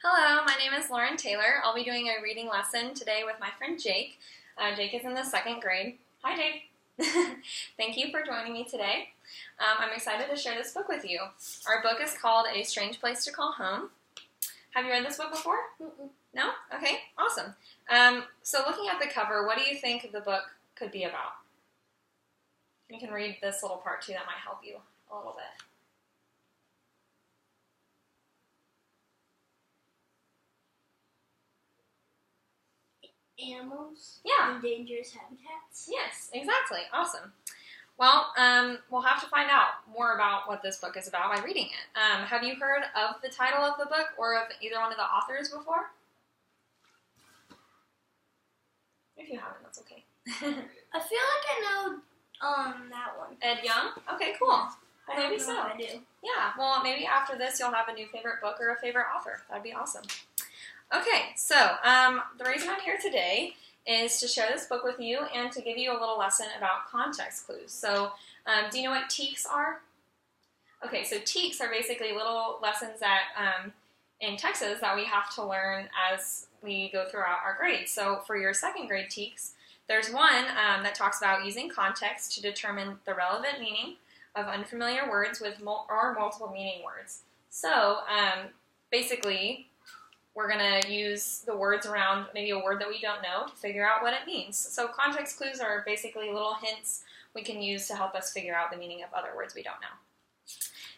Hello, my name is Lauren Taylor. I'll be doing a reading lesson today with my friend Jake. Jake is in the second grade. Hi, Jake. Thank you for joining me today. I'm excited to share this book with you. Our book is called A Strange Place to Call Home. Have you read this book before? Mm-mm. No? Okay, awesome. So looking at the cover, what do you think the book could be about? You can read this little part too, that might help you a little bit. Animals Yeah. in dangerous habitats. Yes, exactly. Awesome. Well, we'll have to find out more about what this book is about by reading it. Have you heard of the title of the book or of either one of the authors before? If you haven't, that's okay. I feel like I know that one. Ed Young? Okay, cool. Well, I maybe don't know so. if I do. Yeah, well, maybe after this you'll have a new favorite book or a favorite author. That'd be awesome. Okay, so the reason I'm here today is to share this book with you and to give you a little lesson about context clues. So, do you know what TEKS are? Okay, so TEKS are basically little lessons that in Texas that we have to learn as we go throughout our grades. So, for your second grade TEKS, there's one that talks about using context to determine the relevant meaning of unfamiliar words with multiple meaning words. So, basically, we're going to use the words around maybe a word that we don't know to figure out what it means. So context clues are basically little hints we can use to help us figure out the meaning of other words we don't know.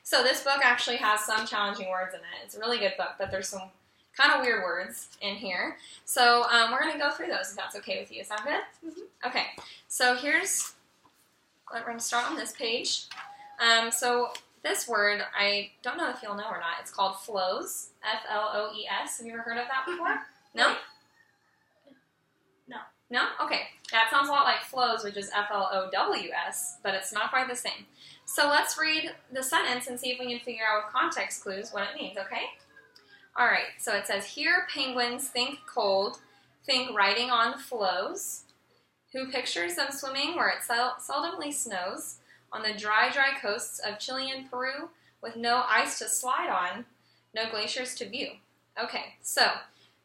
So this book actually has some challenging words in it. It's a really good book, but there's some kind of weird words in here. So we're going to go through those if that's okay with you. Is that good? Mm-hmm. Okay, so we're going to start on this page. So this word, I don't know if you'll know or not. It's called flows. F-L-O-E-S. Have you ever heard of that before? No? No. No? Okay. That sounds a lot like flows, which is F-L-O-W-S, but it's not quite the same. So let's read the sentence and see if we can figure out with context clues what it means, okay? All right. So it says, here penguins think cold, think riding on flows. Who pictures them swimming where it seldomly snows, on the dry coasts of Chile and Peru, with no ice to slide on, no glaciers to view. Okay, so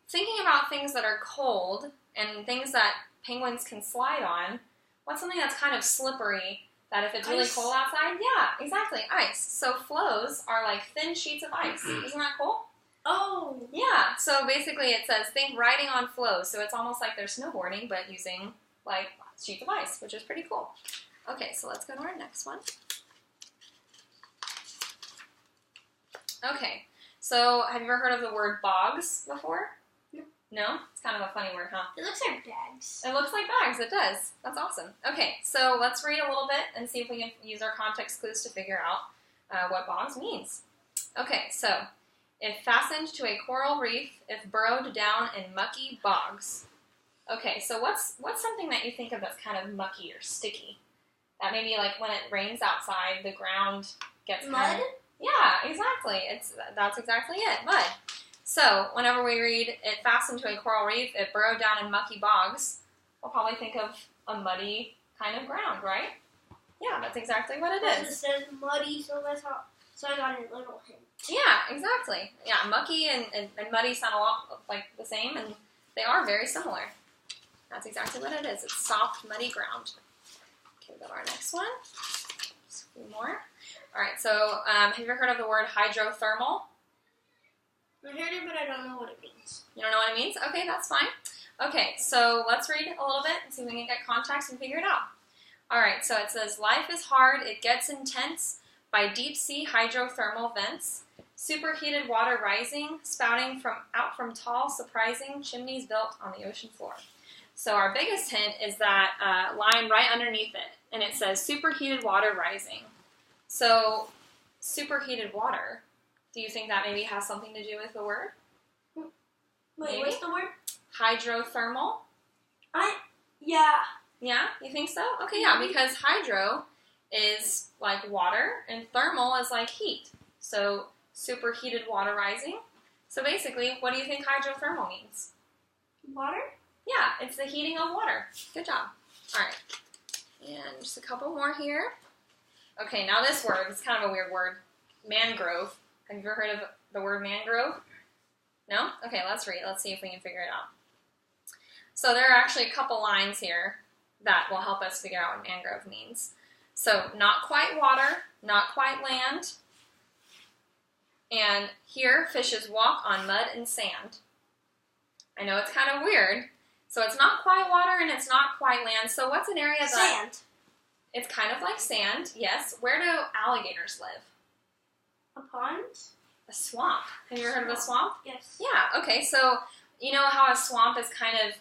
thinking about things that are cold and things that penguins can slide on, what's something that's kind of slippery that if it's really cold outside? Yeah, exactly, ice. So flows are like thin sheets of ice. Isn't that cool? Oh. Yeah, so basically it says think riding on flows. So it's almost like they're snowboarding but using like sheets of ice, which is pretty cool. Okay, so let's go to our next one. Okay, so have you ever heard of the word bogs before? No. No? It's kind of a funny word, huh? It looks like bags. It looks like bags, it does. That's awesome. Okay, so let's read a little bit and see if we can use our context clues to figure out what bogs means. Okay, so, if fastened to a coral reef, if burrowed down in mucky bogs. Okay, so what's something that you think of that's kind of mucky or sticky? That maybe like when it rains outside, the ground gets Mud? Yeah, exactly. That's exactly it, mud. So whenever we read it fastened to a coral reef, it burrowed down in mucky bogs, we'll probably think of a muddy kind of ground, right? Yeah, that's exactly what it is. It says muddy, so that's how. So I got a little hint. Yeah, exactly. Yeah, mucky and muddy sound a lot like the same, and they are very similar. That's exactly what it is. It's soft, muddy ground. Okay, we'll go to our next one. Just a few more. All right, so have you ever heard of the word hydrothermal? I heard it, but I don't know what it means. You don't know what it means? Okay, that's fine. Okay, so let's read a little bit and see if we can get context and figure it out. All right, so it says, life is hard, it gets intense by deep sea hydrothermal vents, superheated water rising, spouting out from tall, surprising chimneys built on the ocean floor. So our biggest hint is that line right underneath it, and it says superheated water rising. So superheated water, do you think that maybe has something to do with the word? Wait, Maybe? what's the word? Hydrothermal? Yeah. Yeah, you think so? Okay, yeah, because hydro is like water, and thermal is like heat. So superheated water rising. So basically, what do you think hydrothermal means? Water? Yeah, it's the heating of water. Good job. All right. And just a couple more here. Okay, now this word is kind of a weird word. Mangrove. Have you ever heard of the word mangrove? No? Okay, let's read. Let's see if we can figure it out. So there are actually a couple lines here that will help us figure out what mangrove means. So not quite water, not quite land, and here fishes walk on mud and sand. I know it's kind of weird. So it's not quite water and it's not quite land. So what's an area that... Sand. It's kind of like sand, yes. Where do alligators live? A pond? A swamp. Have you ever heard of a swamp? Yes. Yeah, okay. So you know how a swamp is kind of...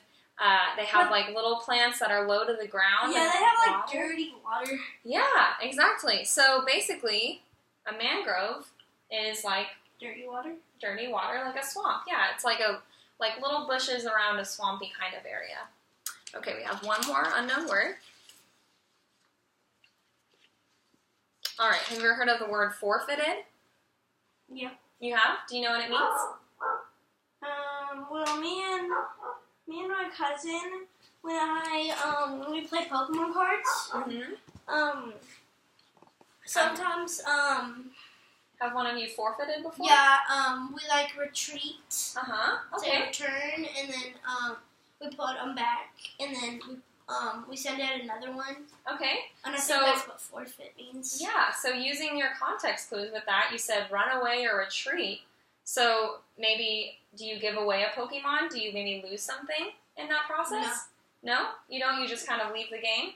they have like little plants that are low to the ground. Yeah, they have like dirty water. Yeah, exactly. So basically, a mangrove is like Dirty water? dirty water, like a swamp. Yeah, it's like little bushes around a swampy kind of area. Okay, we have one more unknown word. All right, have you ever heard of the word forfeited? Yeah. You have? Do you know what it means? Well, me and my cousin, when we play Pokemon cards, Mm-hmm. sometimes, Have one of you forfeited before? yeah, we like retreat Uh-huh, to okay. return, and then, we put them back, and then we send out another one, Okay. and I So- think that's what forfeit means. Yeah, so using your context clues with that, you said run away or retreat. So maybe, do you give away a Pokemon? Do you maybe lose something in that process? No? You don't? You just kind of leave the game?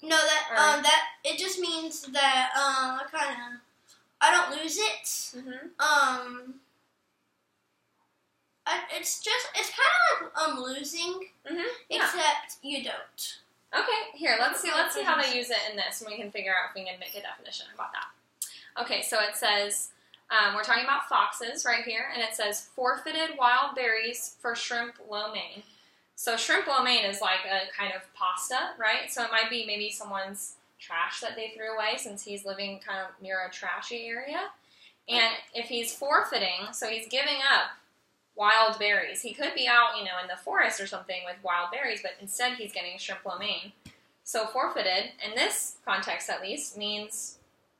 No, that it just means that I don't lose it. Mm-hmm. It's kind of like losing, Mm-hmm. Yeah. except you don't. Okay, here, let's see how they use it in this, and we can figure out if we can make a definition about that. Okay, so it says, we're talking about foxes right here, and it says forfeited wild berries for shrimp lo mein. So shrimp lo mein is like a kind of pasta, right? So it might be maybe someone's trash that they threw away since he's living kind of near a trashy area. And if he's forfeiting, so he's giving up wild berries. He could be out, in the forest or something with wild berries, but instead he's getting shrimp lo mein. So forfeited, in this context at least, means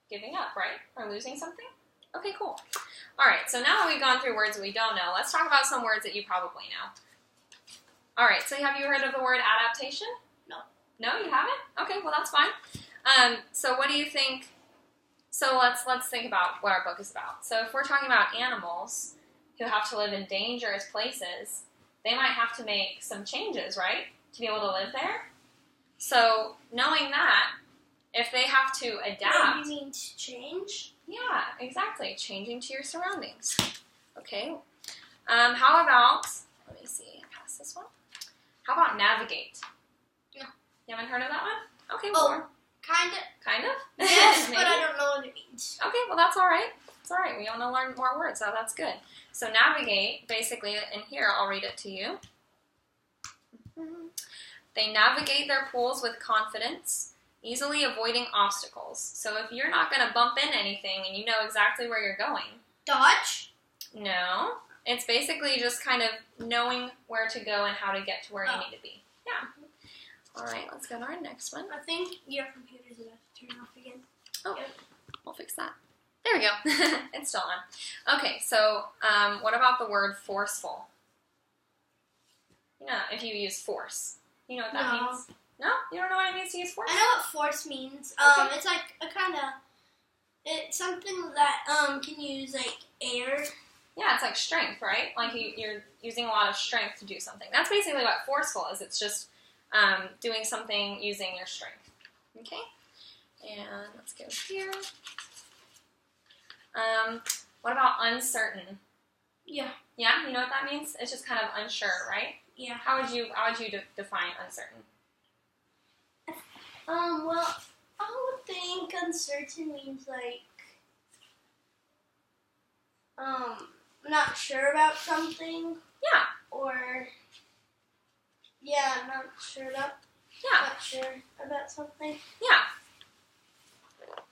giving up, right? Or losing something? Okay, cool. All right, so now that we've gone through words we don't know, let's talk about some words that you probably know. All right, so have you heard of the word adaptation? No. No, you haven't? Okay, well, that's fine. So what do you think? So let's think about what our book is about. So if we're talking about animals who have to live in dangerous places, they might have to make some changes, right, to be able to live there? So knowing that, if they have to adapt... You mean to change? Yeah, exactly. Changing to your surroundings. Okay. How about... Let me see. Pass this one. How about navigate? No. You haven't heard of that one? Okay, Oh, more. kind of. Kind of? Yes, but Maybe? I don't know what it means. Okay, well, that's all right. It's all right. We want to learn more words, so that's good. So navigate, basically, in here, I'll read it to you. They navigate their pools with confidence, easily avoiding obstacles. So if you're not going to bump into anything and you know exactly where you're going, Dodge? no. It's basically just kind of knowing where to go and how to get to where you need to be. Yeah. All right, let's go to our next one. I think your computer's about to turn off again. Oh, Yep. we'll fix that. There we go. It's still on. Okay, so what about the word forceful? If you use force. You know what that No. means? No? You don't know what it means to use force? I know what force means. Okay. It's like a kind of... It's something that can use, like, air. Yeah, it's like strength, right? Like you're using a lot of strength to do something. That's basically what forceful is. It's just doing something using your strength. Okay? And let's go here. What about uncertain? Yeah. Yeah, you know what that means? It's just kind of unsure, right? Yeah. How would you define uncertain? Well, I would think uncertain means, like, not sure about something. Yeah. Or, yeah, not sure about something. Yeah.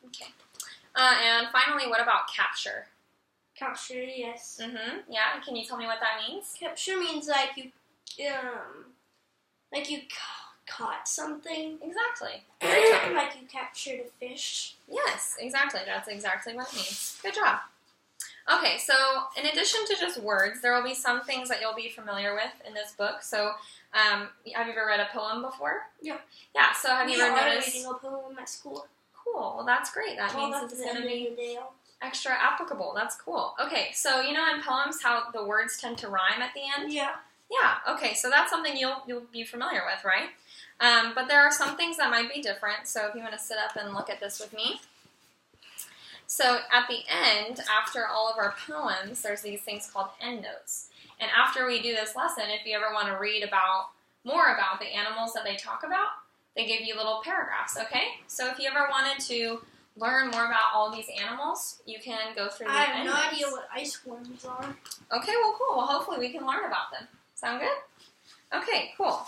Okay. And finally, what about capture? Capture, yes. Mm-hmm. Yeah. Can you tell me what that means? Capture means like you caught something. Exactly. Like you captured a fish. Yes, exactly. That's exactly what it means. Good job. Okay, so in addition to just words, there will be some things that you'll be familiar with in this book. So, have you ever read a poem before? Yeah. Yeah, so have you ever noticed? reading a poem at school. Cool, well that's great. That means it's going to be extra applicable. That's cool. Okay, so you know in poems how the words tend to rhyme at the end? Yeah. Yeah, okay, so that's something you'll be familiar with, right? But there are some things that might be different, so if you want to sit up and look at this with me. So at the end, after all of our poems, there's these things called endnotes. And after we do this lesson, if you ever want to read more about the animals that they talk about, they give you little paragraphs, okay? So if you ever wanted to learn more about all these animals, you can go through the endnotes. I have no idea what ice worms are. Okay, well, cool. Well, hopefully we can learn about them. Sound good? Okay, cool.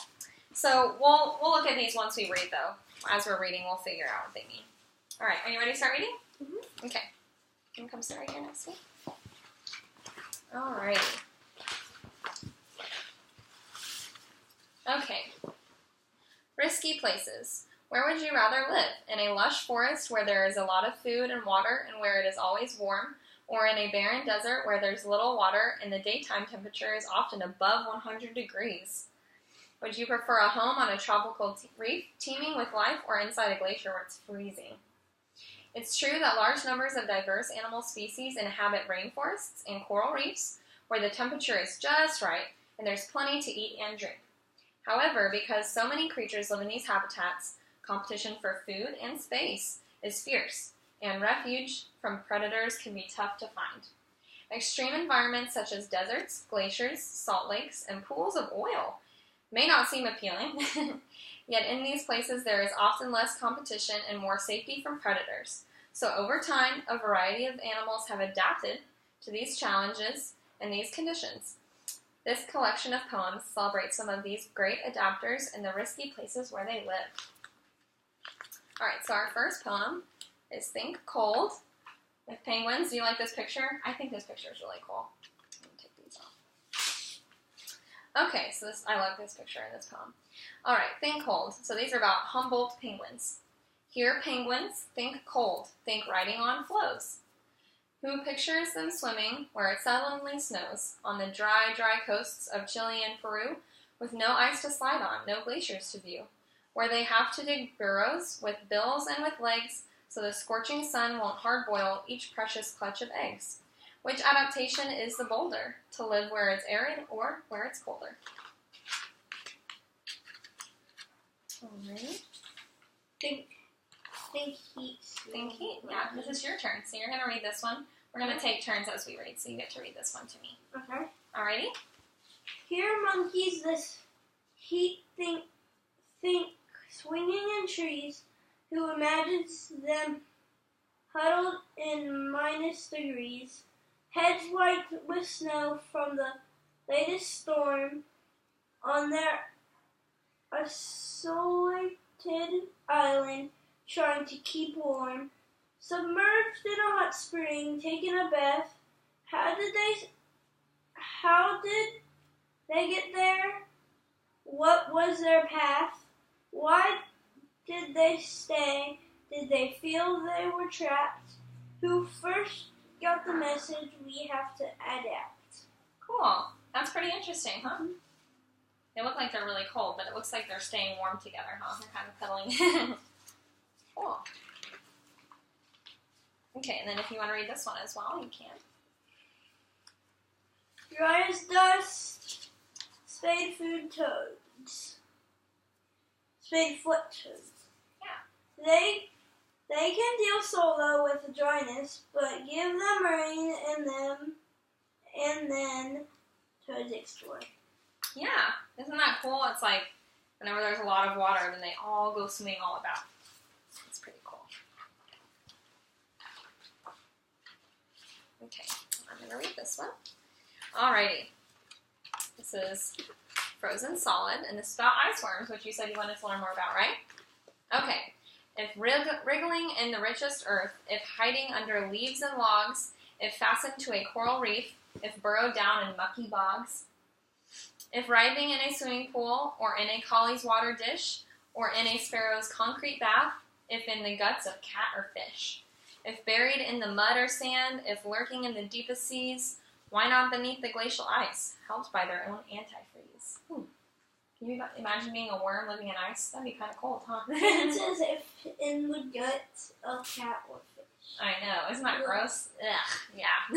So we'll look at these once we read, though. As we're reading, we'll figure out what they mean. All right, are you ready to start reading? Mm-hmm. Okay. You can come sit right here next to me. All right. Okay. Risky places. Where would you rather live? In a lush forest where there is a lot of food and water and where it is always warm, or in a barren desert where there's little water and the daytime temperature is often above 100 degrees? Would you prefer a home on a tropical reef teeming with life or inside a glacier where it's freezing? It's true that large numbers of diverse animal species inhabit rainforests and coral reefs where the temperature is just right and there's plenty to eat and drink. However, because so many creatures live in these habitats, competition for food and space is fierce, and refuge from predators can be tough to find. Extreme environments such as deserts, glaciers, salt lakes, and pools of oil may not seem appealing, yet in these places there is often less competition and more safety from predators. So over time, a variety of animals have adapted to these challenges and these conditions. This collection of poems celebrates some of these great adapters and the risky places where they live. Alright, so our first poem is Think Cold with penguins. Do you like this picture? I think this picture is really cool. Let me take these off. Okay, so I love this picture in this poem. Alright, Think Cold. So these are about Humboldt penguins. Here penguins, think cold, think riding on floes. Who pictures them swimming where it suddenly snows, on the dry, dry coasts of Chile and Peru, with no ice to slide on, no glaciers to view, where they have to dig burrows with bills and with legs so the scorching sun won't hard-boil each precious clutch of eggs. Which adaptation is the bolder, to live where it's arid or where it's colder? Alright. Think heat. Think heat. Yeah, this is your turn. So you're going to read this one. We're going to take turns as we read, so you get to read this one to me. Okay. Alrighty? Here monkeys this heat think swinging in trees, who imagines them huddled in -degrees, heads white with snow from the latest storm, on their isolated island, trying to keep warm, submerged in a hot spring, taking a bath. How did they get there? What was their path? Why did they stay? Did they feel they were trapped? Who first got the message we have to adapt? Cool. That's pretty interesting, huh? They look like they're really cold, but it looks like they're staying warm together, huh? They're kind of cuddling. Cool. Okay, and then if you want to read this one as well, you can. Dry as dust, spade foot toads. Yeah. They can deal solo with the dryness, but give them rain and then toads explore. Yeah, isn't that cool? It's like whenever there's a lot of water, then they all go swimming all about. It's pretty cool. Okay, I'm going to read this one. Alrighty. This is Frozen Solid, and this is about ice worms, which you said you wanted to learn more about, right? Okay. If wriggling in the richest earth, if hiding under leaves and logs, if fastened to a coral reef, if burrowed down in mucky bogs, if writhing in a swimming pool, or in a collie's water dish, or in a sparrow's concrete bath, if in the guts of cat or fish, If buried in the mud or sand, if lurking in the deepest seas, why not beneath the glacial ice, helped by their own antifreeze? Can you imagine being a worm living in ice? That'd be kind of cold, huh? It's as if in the gut of cat or fish. I know. Isn't that gross? Ugh, yeah.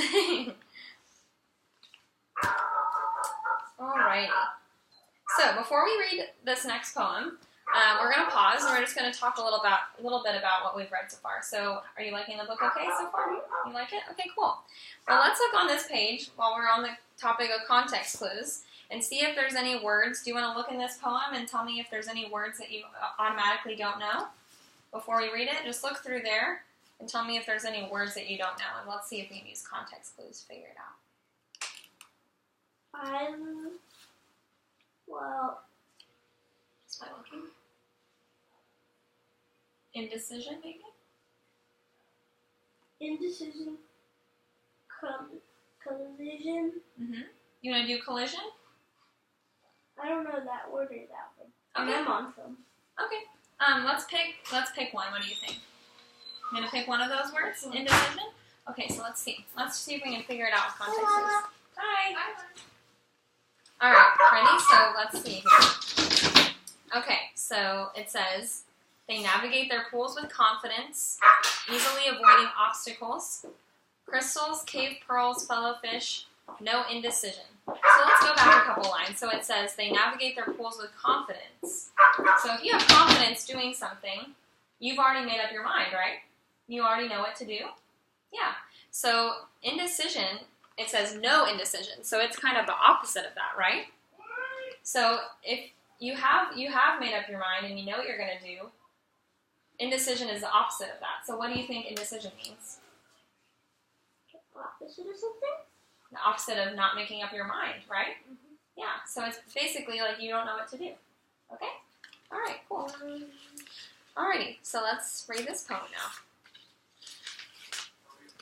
Alrighty. So, before we read this next poem, we're going to pause and we're just going to talk a little bit about what we've read so far. So, are you liking the book okay so far? You like it? Okay, cool. Well, let's look on this page while we're on the topic of context clues and see if there's any words. Do you want to look in this poem and tell me if there's any words that you automatically don't know before we read it? Just look through there and tell me if there's any words that you don't know, and let's see if we can use context clues to figure it out. Just by looking. Indecision, maybe? Indecision, collision. You want to do collision? I don't know that word or that one. Okay. I'm on some. Okay. Let's pick one. What do you think? I'm gonna pick one of those words. Indecision. Okay. So let's see. Let's see if we can figure it out with context clues. Hi. All right. Ready? So let's see here. Okay. So it says they navigate their pools with confidence, easily avoiding obstacles. Crystals, cave pearls, fellow fish. No indecision. So let's go back a couple lines. So it says they navigate their pools with confidence. So if you have confidence doing something, you've already made up your mind, right? You already know what to do? Yeah. So indecision, it says no indecision. So it's kind of the opposite of that, right? So if you have made up your mind and you know what you're going to do, indecision is the opposite of that. So what do you think indecision means? Opposite of something? The opposite of not making up your mind, right? Yeah, so it's basically like you don't know what to do. Okay? Alright, cool. Alrighty, so let's read this poem now.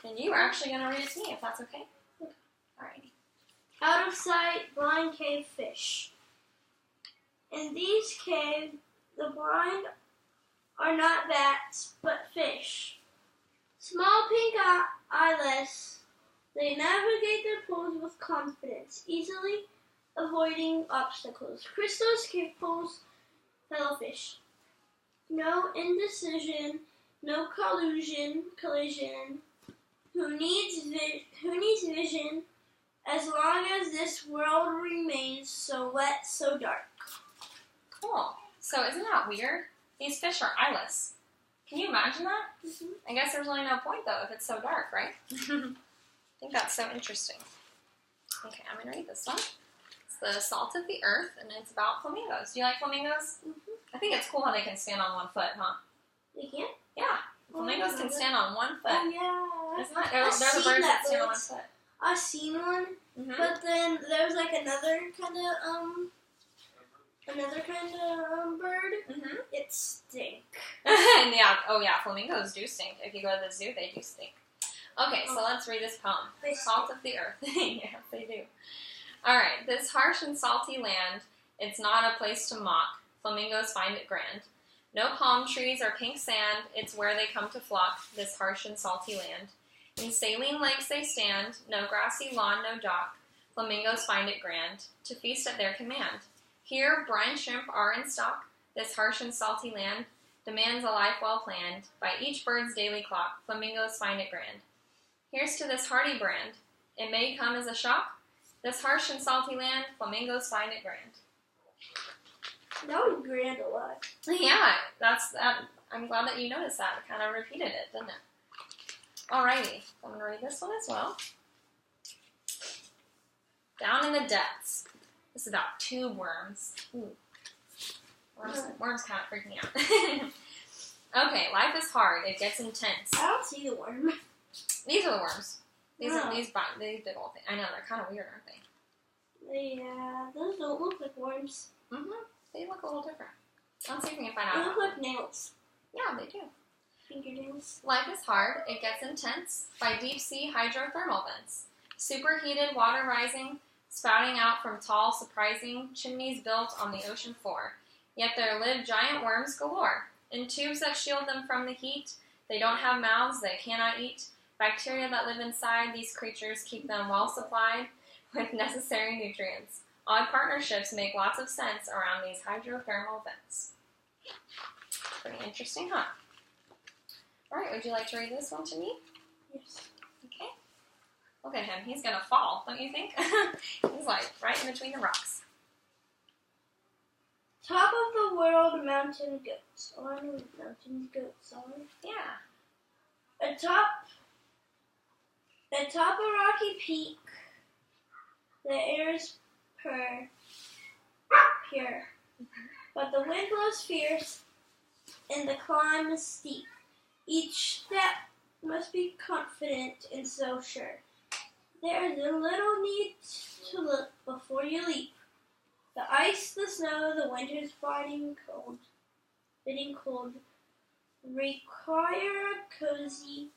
And you are actually going to read it to me, if that's okay? Alrighty. Out of sight, blind cave fish. In these caves, the blind are not bats, but fish. Small pink eyeless, they navigate their pools with confidence, easily avoiding obstacles. Crystals, cave pools, fellow fish. No indecision, no collision. Who needs vision as long as this world remains so wet, so dark? Cool. So isn't that weird? These fish are eyeless. Can you imagine that? I guess there's really no point, though, if it's so dark, right? I think that's so interesting. Okay, I'm going to read this one. It's The Salt of the Earth, and it's about flamingos. Do you like flamingos? I think it's cool how they can stand on one foot, huh? They can? Yeah. Flamingos can stand on one foot. Oh, yeah. Isn't that? They're the birds that stand on one foot. I've seen one, but then there's like another kind of bird. It stink. Yeah. Oh, yeah. Flamingos do stink. If you go to the zoo, they do stink. Okay, so let's read this poem. Salt of the Earth. Yeah, they do. All right. This harsh and salty land, it's not a place to mock. Flamingos find it grand. No palm trees or pink sand, it's where they come to flock, this harsh and salty land. In saline lakes they stand, no grassy lawn, no dock. Flamingos find it grand, to feast at their command. Here brine shrimp are in stock, this harsh and salty land demands a life well planned. By each bird's daily clock, flamingos find it grand. Here's to this hardy brand. It may come as a shock. This harsh and salty land, flamingos find it grand. That was grand a lot. Yeah, that's that. I'm glad that you noticed that. It kind of repeated it, didn't it? Alrighty, I'm going to read this one as well. Down in the depths. This is about tube worms. Ooh. Worms kind of freak me out. Okay, life is hard. It gets intense. I don't see the worm. These are the worms. These are these big old things. I know, they're kind of weird, aren't they? Yeah, those don't look like worms. They look a little different. Let's see if we can find out. They look like nails. Yeah, they do. Fingernails. Life is hard. It gets intense by deep sea hydrothermal vents. Superheated water rising, spouting out from tall, surprising chimneys built on the ocean floor. Yet there live giant worms galore. In tubes that shield them from the heat, They don't have mouths, they cannot eat. Bacteria that live inside these creatures keep them well supplied with necessary nutrients. Odd partnerships make lots of sense around these hydrothermal vents. Pretty interesting, huh? All right, would you like to read this one to me? Yes. Okay. Look at him. He's going to fall, don't you think? He's like right in between the rocks. Top of the world, mountain goats. Oh, I know what mountain goats are. Yeah. Atop a rocky peak, the air is pure, but the wind blows fierce and the climb is steep. Each step must be confident and so sure. There is a little need to look before you leap. The ice, the snow, the winter's biting cold, require a cozy,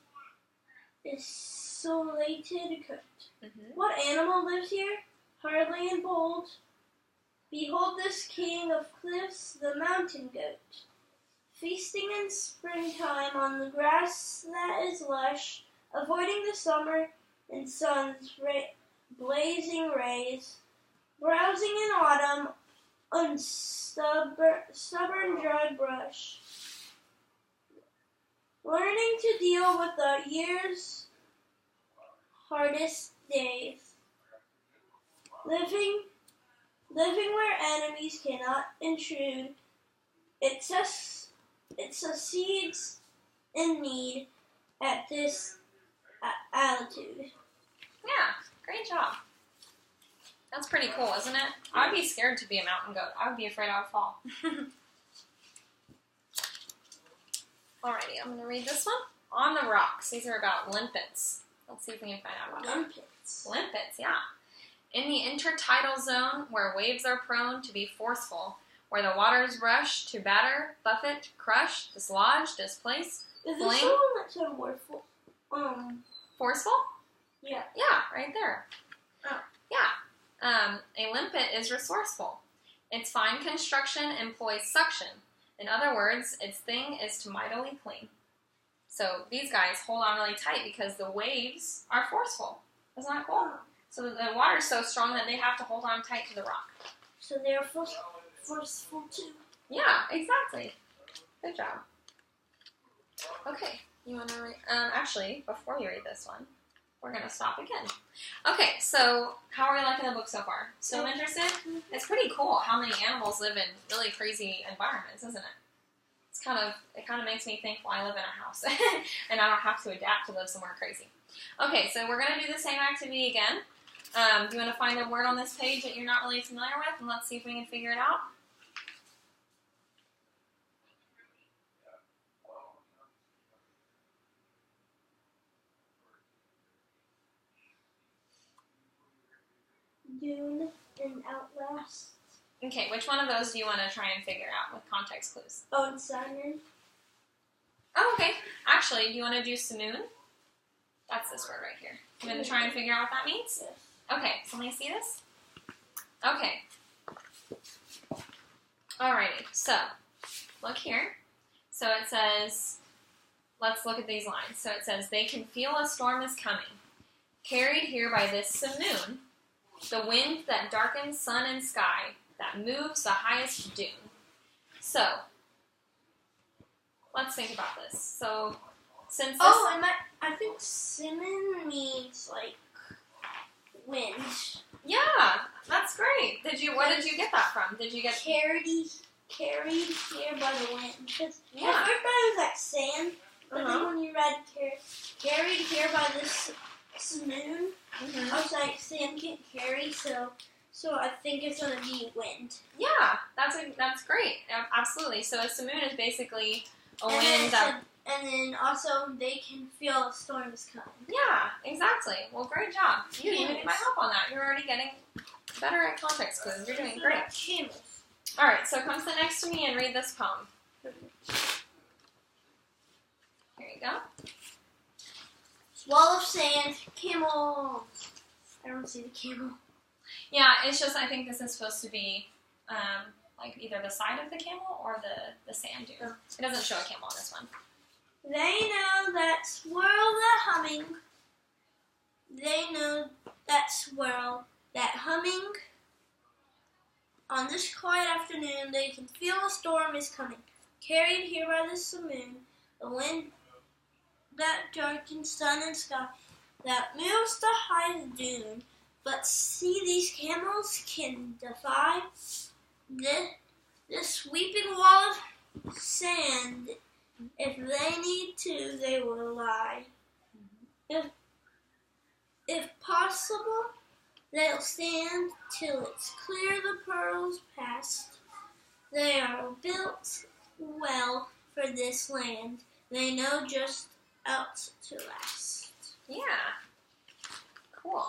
isolated coat. What animal lives here? Hardly and bold. Behold this king of cliffs, the mountain goat, feasting in springtime on the grass that is lush, avoiding the summer and sun's blazing rays, browsing in autumn on stubborn dry brush, learning to deal with the year's hardest days, living where enemies cannot intrude. It succeeds in need at this altitude. Yeah, great job. That's pretty cool, isn't it? I'd be scared to be a mountain goat. I would be afraid I would fall. Alrighty, I'm going to read this one. On the Rocks. These are about limpets. Let's see if we can find out about them. Limpets. Limpets, yeah. In the intertidal zone, where waves are prone to be forceful, where the waters rush to batter, buffet, crush, dislodge, displace, Is fling. this the one that said wordful? Forceful? Yeah. Yeah, right there. Oh. Yeah. A limpet is resourceful. Its fine construction employs suction. In other words, its thing is to mightily cling. So these guys hold on really tight because the waves are forceful. Isn't that cool? So the water's so strong that they have to hold on tight to the rock. So they're forceful too. Yeah, exactly. Good job. Okay, you want to read? Actually, before you read this one, we're going to stop again. Okay, so how are we liking the book so far? Still interested? It's pretty cool how many animals live in really crazy environments, isn't it? It kind of makes me think, well, I live in a house, and I don't have to adapt to live somewhere crazy. Okay, so we're going to do the same activity again. Do you want to find a word on this page that you're not really familiar with, and let's see if we can figure it out? Dune and Outlast. Okay, which one of those do you want to try and figure out with context clues? Oh, and Simon. Oh, okay. Actually, do you want to do Simoon? That's this word right here. You want to try and figure out what that means? Yes. Okay, so let me see this. Okay. Alrighty, so look here. So it says, let's look at these lines. So it says, they can feel a storm is coming. Carried here by this simoon, the wind that darkens sun and sky, that moves the highest dune. So, let's think about this. So, since this... Oh, and I think Simon means, like, wind. Yeah, that's great. Where did you get that from? Did you get... Carried here by the wind. Because Yeah. at first I was like sand, but Uh-huh. then when you read carried here by this simoon, Mhm. I was like, sand can't carry, so I think it's going to be wind. Yeah, that's great. Absolutely. So a simoon is basically a And then wind it that... said, and then also they can feel a storm is coming. Yeah, exactly. Well, great job. You didn't even need my Camels. help on that. You're already getting better at context clues. You're doing great. Camels. All right, so come sit next to me and read this poem. Here you go. Wall of sand, camel. I don't see the camel. Yeah, it's just I think this is supposed to be like either the side of the camel or the sand dune. It doesn't show a camel on this one. They know that swirl that humming. They know that swirl, that humming. On this quiet afternoon, they can feel a storm is coming. Carried here by the simoon, the wind that darkens sun and sky, that moves the high dune. But see, these camels can defy this sweeping wall of sand. If they need to, they will lie. If possible, they'll stand till it's clear the pearls past. They are built well for this land. They know just out to last. Yeah. Cool.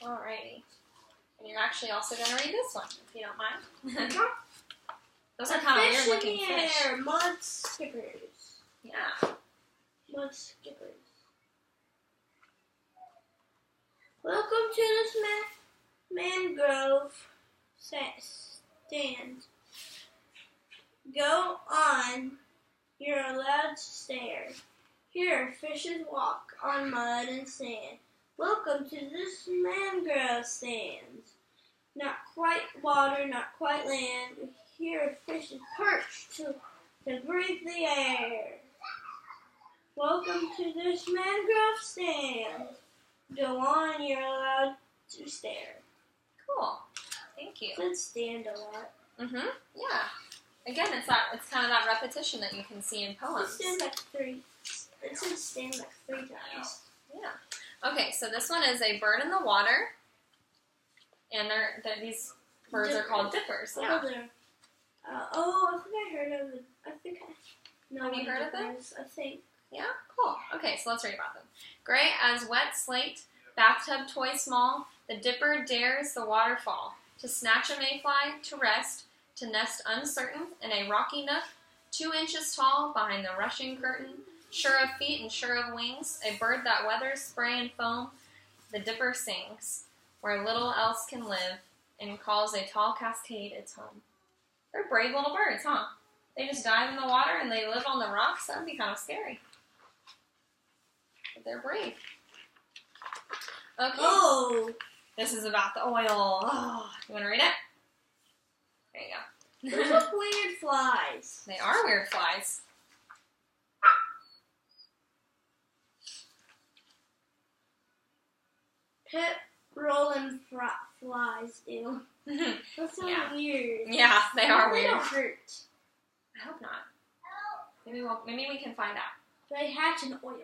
Alrighty. And you're actually also going to read this one, if you don't mind. Those are kind of weird looking fish. Air, mud skippers. Yeah. Mud skippers. Welcome to this mangrove stand. Go on, you're allowed to stare. Here, fishes walk on mud and sand. Welcome to this mangrove stand. Not quite water, not quite land. Here, fishes perch to breathe the air. Welcome to this mangrove stand. Go on, you're allowed to stare. Cool. Thank you. It said stand a lot. Mm-hmm. Yeah. Again, it's kind of that repetition that you can see in poems. It said stand like three times. Yeah. Okay, so this one is a bird in the water, and these birds are called dippers. Yeah. I think I heard of it. Have you heard of them? I think. Yeah? Cool. Okay, so let's read about them. Gray as wet slate, bathtub toy small, the dipper dares the waterfall, to snatch a mayfly, to rest, to nest uncertain in a rocky nook, 2 inches tall behind the rushing curtain, sure of feet and sure of wings, a bird that weathers spray and foam, the dipper sings, where little else can live, and calls a tall cascade its home. They're brave little birds, huh? They just dive in the water and they live on the rocks. That would be kind of scary. But they're brave. Okay. Oh! This is about the oil. Oh, you want to read it? There you go. Those are weird flies. They are weird flies. Pet rolling flies, ew. That's so weird. Yeah, they are They weird. don't hurt. I hope not. Maybe we can find out. They hatch in oil.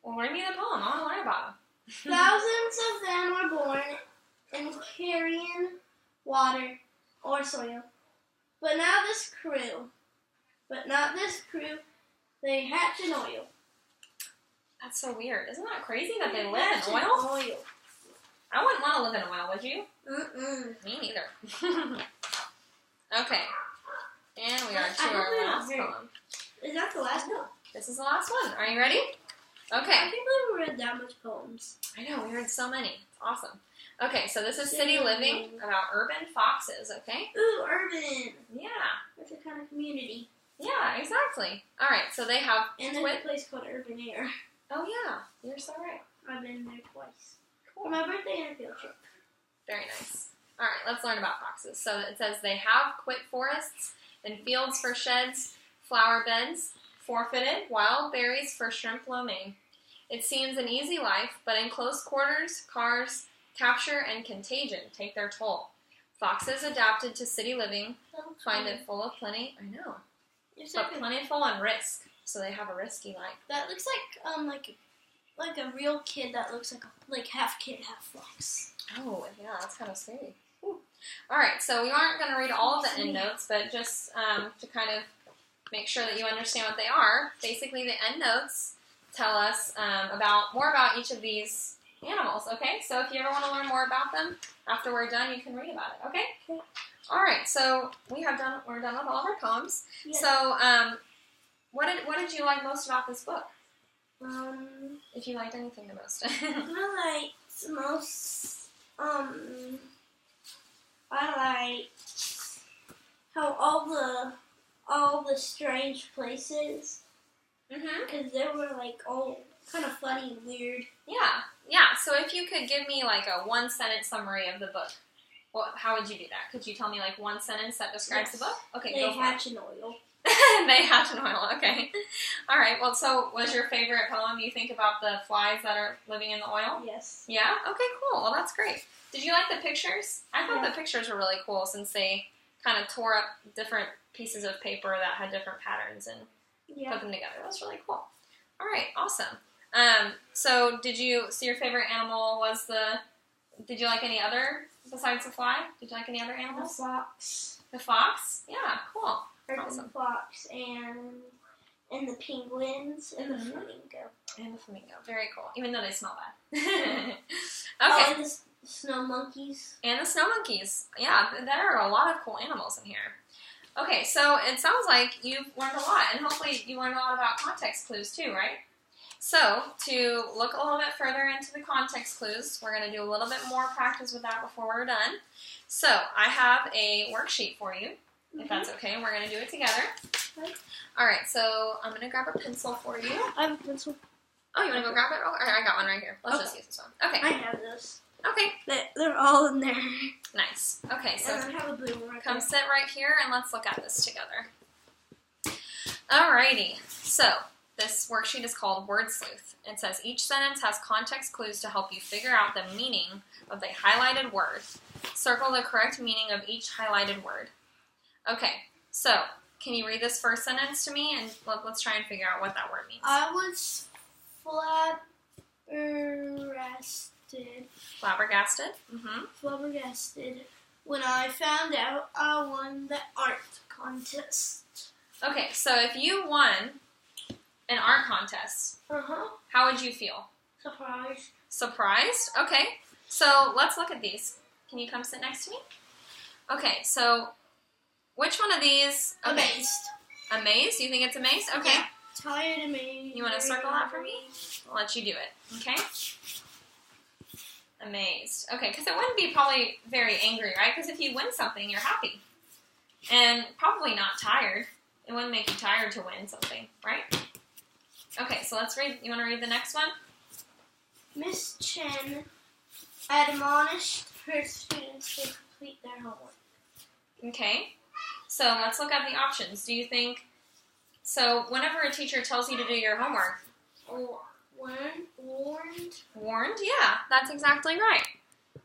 Well, read me the poem. I want to learn about them. Thousands of them were born in carrying water or soil. But not this crew, they hatch in oil. That's so weird. Isn't that crazy that they live Hatch in oil? I wouldn't want to live in oil, would you? Mm-mm. Me neither. Okay. And we are to I our hope last they don't hurt. poem. Is that the last one? This is the last one. Are you ready? I Okay. can't believe we read that much poems. I know, we read so many. It's awesome. Okay, so this is City Living about urban foxes, okay? Ooh, urban. Yeah. That's a kind of community. Yeah, exactly. All right, so they have And there's a place called Urban Air. Oh, yeah. You're so right. I've been there twice. Cool. For my birthday and a field trip. Very nice. All right, let's learn about foxes. So it says they have quit forests and fields for sheds, flower beds, forfeited wild berries for shrimp lo mein. It seems an easy life, but in close quarters, cars, capture, and contagion take their toll. Foxes adapted to city living find it full of plenty. I know. It's But like plentiful and risk, so they have a risky life. that looks like a real kid that looks like half kid, half fox. Oh, yeah, that's kind of scary. Ooh. All right, so we aren't going to read all of the end notes, but just to kind of make sure that you understand what they are, basically the end notes tell us more about each of these animals, okay? So if you ever want to learn more about them, after we're done, you can read about it, okay? Okay. All right, so we're done with all of our poems. Yeah. So what did you like most about this book? Um, If you liked anything the most. I liked most, I liked how all the all the strange places Mm-hmm. because they were like all kind of funny and weird. Yeah. So if you could give me like a one-sentence summary of the book, how would you do that? Could you tell me like one sentence that describes the book? Okay, They go for hatch in oil. it. They hatch in oil. Okay. All right. Well, so was your favorite poem? You think about the flies that are living in the oil? Yes. Yeah. Okay. Cool. Well, that's great. Did you like the pictures? I thought Yeah. the pictures were really cool since they kind of tore up different pieces of paper that had different patterns and Yeah. put them together. That's really cool. All right, awesome. So your favorite animal was did you like any other besides the fly? Did you like any other The animals? fox. The fox? Yeah, cool. Or Awesome. the fox and the penguins and the Mhm. flamingo. And the flamingo. Very cool, even though they smell bad. Okay. Oh, and the snow monkeys. And the snow monkeys. Yeah, there are a lot of cool animals in here. Okay, so it sounds like you've learned a lot, and hopefully you learned a lot about context clues too, right? So, to look a little bit further into the context clues, we're going to do a little bit more practice with that before we're done. So, I have a worksheet for you, if that's okay, and we're going to do it together. Okay. All right, so I'm going to grab a pencil for you. I have a pencil. Oh, you want to go grab it? Oh, I got one right here. Let's Okay. just use this one. Okay. I have this. Okay. They're all in there. Nice. Okay, so And I have a blue one right come there. sit right here and let's look at this together. Alrighty, so this worksheet is called Word Sleuth. It says each sentence has context clues to help you figure out the meaning of the highlighted word. Circle the correct meaning of each highlighted word. Okay, so can you read this first sentence to me and let's try and figure out what that word means. I was flabbergasted. Flabbergasted. Mm-hmm. Flabbergasted when I found out I won the art contest. Okay, so if you won an art contest, how would you feel? Surprise. Surprised? Okay, so let's look at these. Can you come sit next to me? Okay, so which one of these? Okay. Amazed. Amazed? You think it's amazed? Okay. Yeah. Tired of me. You want to circle that for me? I'll let you do it. Okay? Amazed. Okay, because it wouldn't be probably very angry, right? Because if you win something, you're happy. And probably not tired. It wouldn't make you tired to win something, right? Okay, so let's read. You want to read the next one? Miss Chen admonished her students to complete their homework. Okay. So let's look at the options. Do you think... So whenever a teacher tells you to do your homework... Warned? Warned? Yeah, that's exactly right.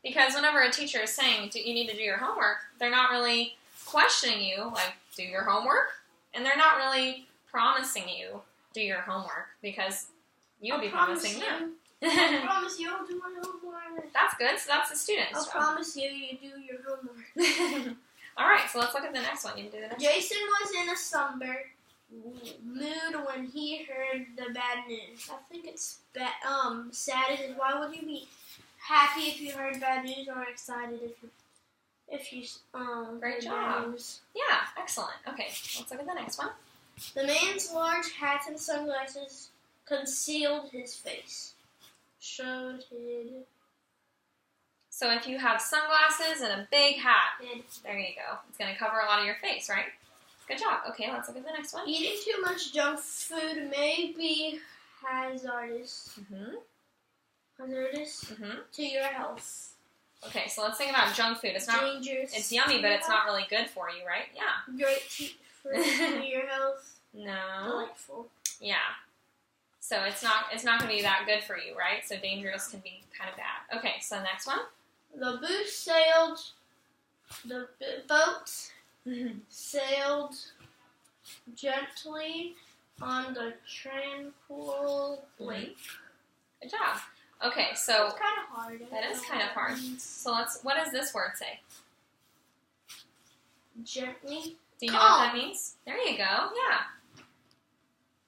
Because whenever a teacher is saying you need to do your homework, they're not really questioning you, like, do your homework? And they're not really promising you do your homework because you would be promising them. I promise you I'll do my homework. That's good. So that's the student's I'll job. promise you do your homework. All right, so let's look at the next one. You can do the next Jason was in a somber mood when he heard the bad news. I think it's sad. Why would you be happy if you heard bad news or excited if you Great heard job. bad news? Yeah, excellent. Okay, let's look at the next one. The man's large hat and sunglasses concealed his face. Showed his So if you have sunglasses and a big hat, head. there you go. It's going to cover a lot of your face, right? Good job. Okay, let's look at the next one. Eating too much junk food may be hazardous to your health. Okay, so let's think about junk food. It's not. Dangerous. It's yummy, but it's not really good for you, right? Yeah. Great for your health. No. Delightful. Yeah. So it's not going to be that good for you, right? So dangerous can be kind of bad. Okay, so next one. The boat sailed gently on the tranquil lake. Good job. Okay, so It's kind of hard. that is kind of hard. So what does this word say? Gently. Do you know what Calm. that means? There you go. Yeah.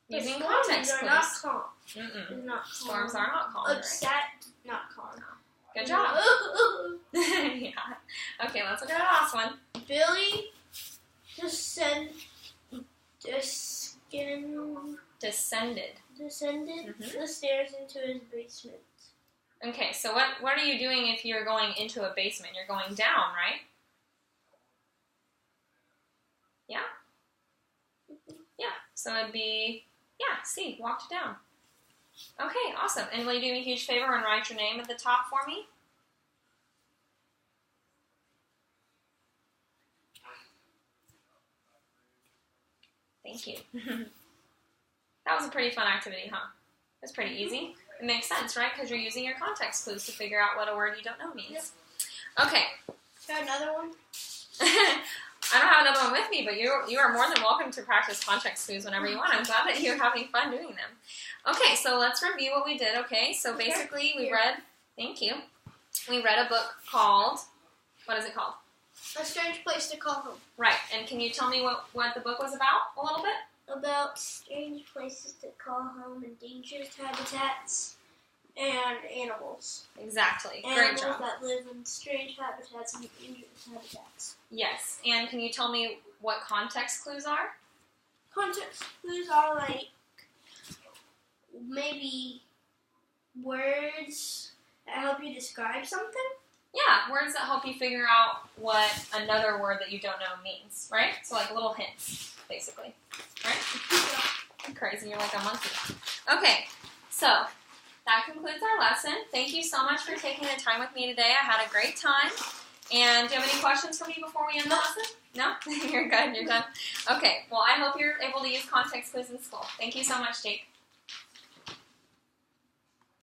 Using The context storms are not clues. calm. Mm-mm. It's not Storms calm. are not calm. Right? Upset, not calm. Good job. Yeah. Okay, let's look at the last one. Billy descended Descended. Mhm. the stairs into his basement. Okay, so what are you doing if you're going into a basement? You're going down, right? Yeah? So it'd be, yeah, C, walked down. Okay, awesome. And will you do me a huge favor and write your name at the top for me? Thank you. That was a pretty fun activity, huh? It was pretty easy. It makes sense, right? Because you're using your context clues to figure out what a word you don't know means. Yep. Okay. Got another one? I don't have another one with me, but you are more than welcome to practice context clues whenever you want. I'm glad that you're having fun doing them. Okay, so let's review what we did, okay? So basically we read, thank you, we read a book called, what is it called? A Strange Place to Call Home. Right, and can you tell me what the book was about a little bit? About strange places to call home, endangered habitats, and animals. Exactly, great Animals job. that live in strange habitats and endangered habitats. Yes, and can you tell me what context clues are? Context clues are like maybe words that help you describe something. Yeah, words that help you figure out what another word that you don't know means, right? So like little hints, basically, right? You're crazy, you're like a monkey. Okay, so that concludes our lesson. Thank you so much for taking the time with me today. I had a great time. And do you have any questions for me before we end the lesson? No? You're good, you're done. Okay, well I hope you're able to use context clues in school. Thank you so much, Jake.